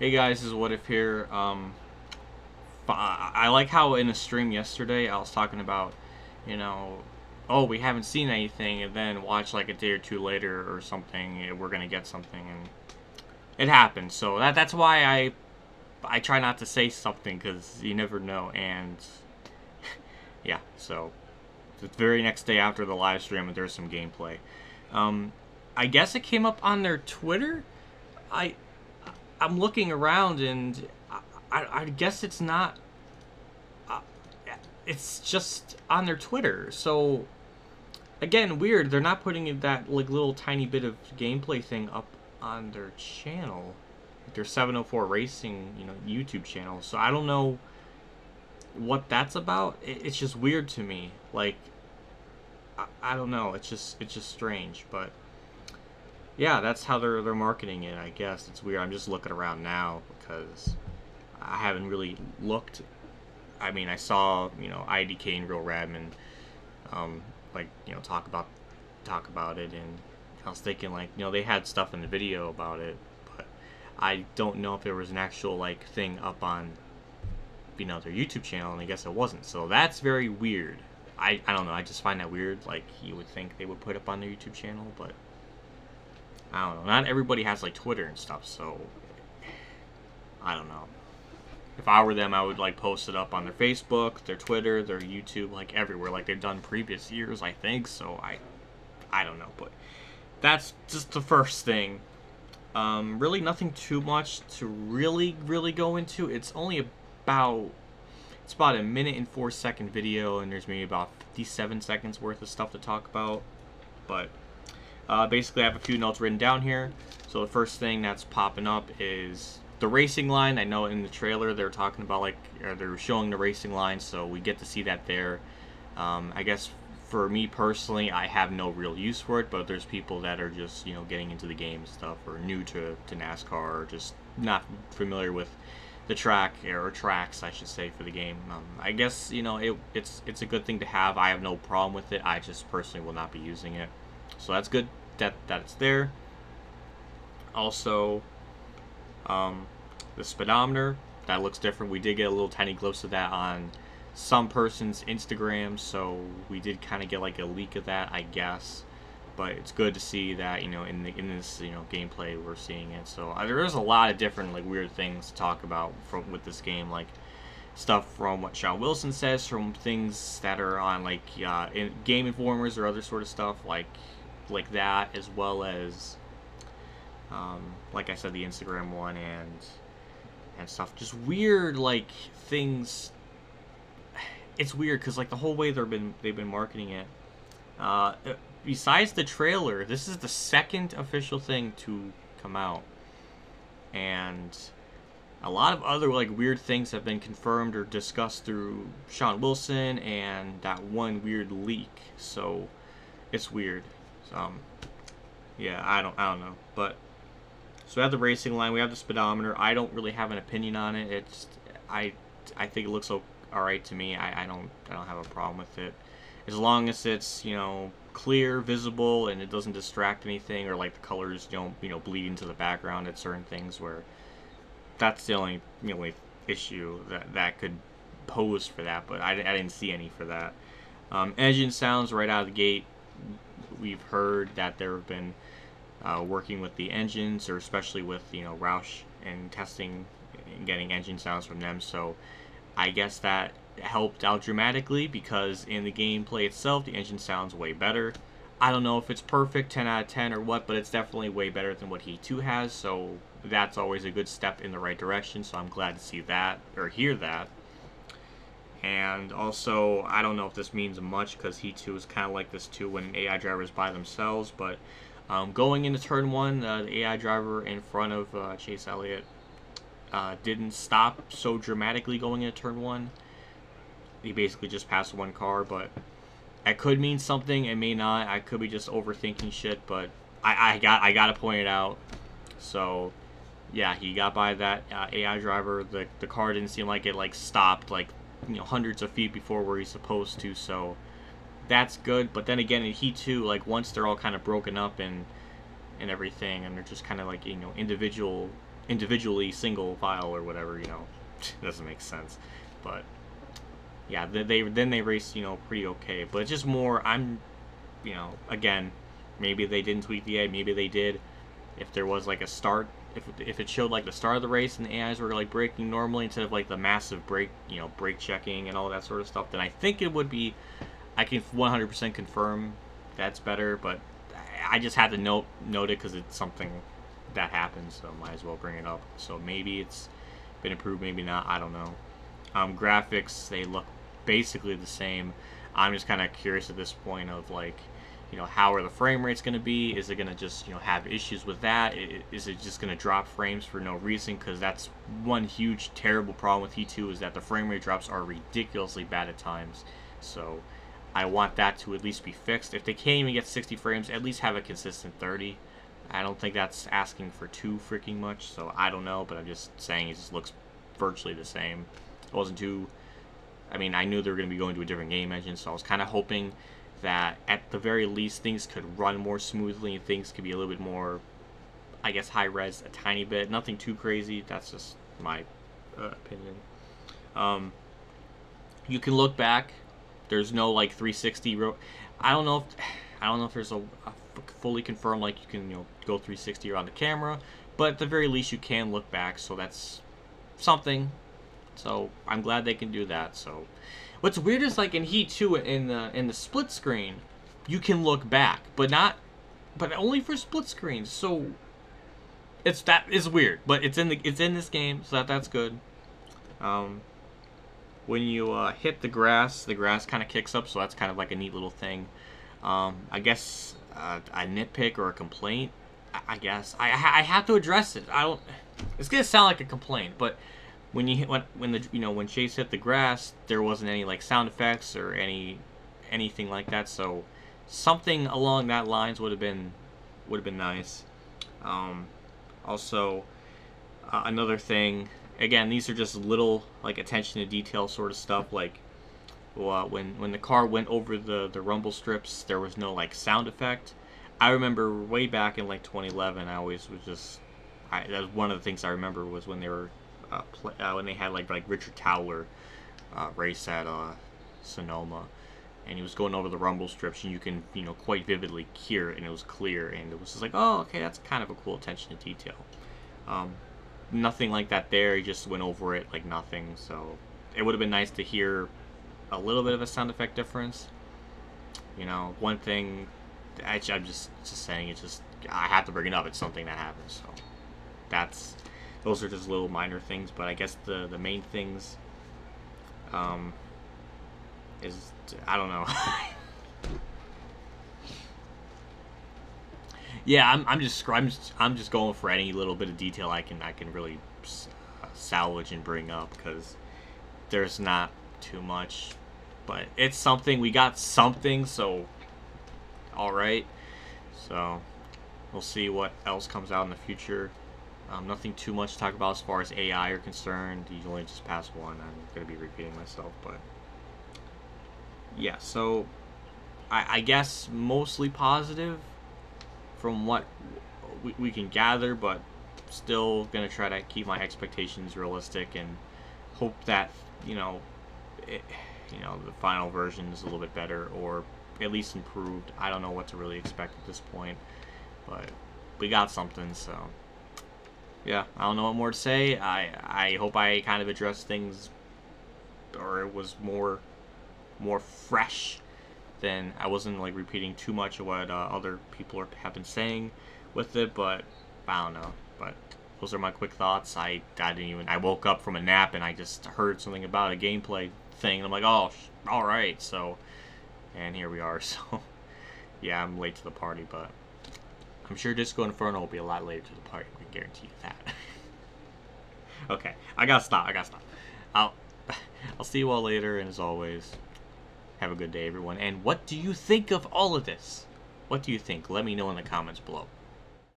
Hey guys, this is What If here. I like how in a stream yesterday I was talking about, oh, we haven't seen anything, and then watch like a day or two later or something, we're gonna get something, and it happened. So that's why I try not to say something, because you never know. And yeah, so the very next day after the live stream, there's some gameplay. I guess it came up on their Twitter. I'm looking around, and I guess it's not. It's just on their Twitter. So again, weird. They're not putting that like little tiny bit of gameplay thing up on their channel, their 704 Racing, YouTube channel. So I don't know what that's about. It's just weird to me. Like I don't know. It's just strange, but. Yeah, that's how they're marketing it, I guess. It's weird. I'm just looking around now because I haven't really looked. I mean, I saw, IDK and Real Radman, talk about it, and I was thinking, they had stuff in the video about it, but I don't know if there was an actual, thing up on, their YouTube channel, and I guess it wasn't. So that's very weird. I don't know. I just find that weird. You would think they would put up on their YouTube channel, but I don't know. Not everybody has Twitter and stuff, so I don't know. If I were them, I would post it up on their Facebook, their Twitter, their YouTube, everywhere, like they've done previous years, I think. So I don't know, but that's just the first thing. Really nothing too much to really go into. It's about a minute and 4-second video, and there's maybe about 57 seconds worth of stuff to talk about, but. Basically, I have a few notes written down here. So the first thing that's popping up is the racing line. I know in the trailer they're talking about or they're showing the racing line, so we get to see that there. I guess for me personally, I have no real use for it, but there's people that are just getting into the game and stuff, or new to NASCAR, or just not familiar with the track or tracks, I should say, for the game. I guess it's a good thing to have. I have no problem with it. I just personally will not be using it. So that's good that it's there. Also, the speedometer, that looks different. We did get a little tiny glimpse of that on some person's Instagram, so we did kind of get a leak of that, I guess. But it's good to see that in this gameplay we're seeing it. So there's a lot of different weird things to talk about with this game, stuff from what Sean Wilson says, from things that are on in Game Informers or other sort of stuff like that, as well as like I said, the Instagram one and stuff. Just weird things. It's weird because the whole way they've been marketing it. Besides the trailer, this is the second official thing to come out, and a lot of other weird things have been confirmed or discussed through Sean Wilson and that one weird leak. So it's weird. Yeah, I don't know, but so we have the racing line, we have the speedometer. I don't really have an opinion on it. It's I think it looks all right to me. I don't have a problem with it, as long as it's clear, visible, and it doesn't distract anything, or the colors don't bleed into the background at certain things. Where that's the only issue that could pose for that, but I didn't see any for that. Engine sounds right out of the gate. We've heard that there have been working with the engines, or especially with Roush, and testing and getting engine sounds from them. So I guess that helped out dramatically, because in the gameplay itself, the engine sounds way better. I don't know if it's perfect, 10 out of 10 or what, but it's definitely way better than what Heat 2 has. So that's always a good step in the right direction. So I'm glad to see that, or hear that. And also, I don't know if this means much, because Heat 2 is kind of like this too when AI drivers by themselves, but going into turn 1, the AI driver in front of Chase Elliott didn't stop so dramatically going into turn 1. He basically just passed one car, but that could mean something. It may not. I could be just overthinking shit, but I gotta point it out. So yeah, he got by that AI driver. The car didn't seem like it stopped hundreds of feet before where he's supposed to, so that's good. But then again, in Heat 2, once they're all kind of broken up and everything, and they're just kind of individual individually single file or whatever, you know. Doesn't make sense. But yeah, they race, you know, pretty okay. But it's just more, I'm, you know, again, maybe they didn't tweak the AI, maybe they did. If there was like a start, if it showed like the start of the race and the AIs were like braking normally instead of like the massive brake, you know, brake checking and all that sort of stuff, then I think it would be, I can 100% confirm that's better. But I just had to note it because it's something that happens, so might as well bring it up. So maybe it's been improved, maybe not, I don't know. Graphics, they look basically the same. I'm just kind of curious at this point of like, you know, how are the frame rates going to be? Is it going to just, you know, have issues with that? Is it just going to drop frames for no reason? Because that's one huge terrible problem with Heat 2 is that the frame rate drops are ridiculously bad at times. So I want that to at least be fixed. If they can't even get 60 frames, at least have a consistent 30. I don't think that's asking for too freaking much, so I don't know, but I'm just saying it just looks virtually the same. It wasn't too, I mean, I knew they were going to be going to a different game engine, so I was kind of hoping that at the very least things could run more smoothly and things could be a little bit more, I guess, high res a tiny bit. Nothing too crazy. That's just my opinion. You can look back. There's no like 360. I don't know if there's a fully confirmed like you can, you know, go 360 around the camera, but at the very least you can look back. So that's something. So I'm glad they can do that. So what's weird is like in Heat 2 in the split screen, you can look back, but only for split screens. So that is weird, but it's in this game, so that's good. When you hit the grass kind of kicks up, so that's kind of like a neat little thing. I guess a nitpick or a complaint. I guess I have to address it. It's gonna sound like a complaint, but when when Chase hit the grass, there wasn't any like sound effects or anything like that. So something along that lines would have been nice. Also, another thing. Again, these are just little like attention to detail sort of stuff. Like when the car went over the rumble strips, there was no like sound effect. I remember way back in like 2011, I always was just that was one of the things I remember was when they were when they had like Richard Towler race at Sonoma, and he was going over the rumble strips, and you can quite vividly hear it, and it was clear, and it was just like, oh, okay, that's kind of a cool attention to detail. Nothing like that there. He just went over it like nothing. So it would have been nice to hear a little bit of a sound effect difference. One thing. Actually, I'm just saying. It's just I have to bring it up. It's something that happens. So those are just little minor things. But I guess the main things is I don't know. Yeah, I'm just going for any little bit of detail I can really salvage and bring up, because there's not too much, but it's something. We got something, so all right. So we'll see what else comes out in the future. Nothing too much to talk about as far as AI are concerned. You only just passed one. I'm gonna be repeating myself, but yeah. So I guess mostly positive from what we can gather, but still gonna try to keep my expectations realistic and hope that the final version is a little bit better, or at least improved. I don't know what to really expect at this point, but we got something. So yeah, I don't know what more to say. I hope I kind of addressed things, or it was more fresh. Then I wasn't like repeating too much of what other people have been saying with it, but I don't know. But those are my quick thoughts. I woke up from a nap and I just heard something about a gameplay thing, and I'm like, oh, all right. So, and here we are. So yeah, I'm late to the party, but I'm sure Disco Inferno will be a lot later to the party. I can guarantee you that. Okay, I gotta stop. I'll see you all later, and as always, have a good day, everyone. And what do you think of all of this? What do you think? Let me know in the comments below.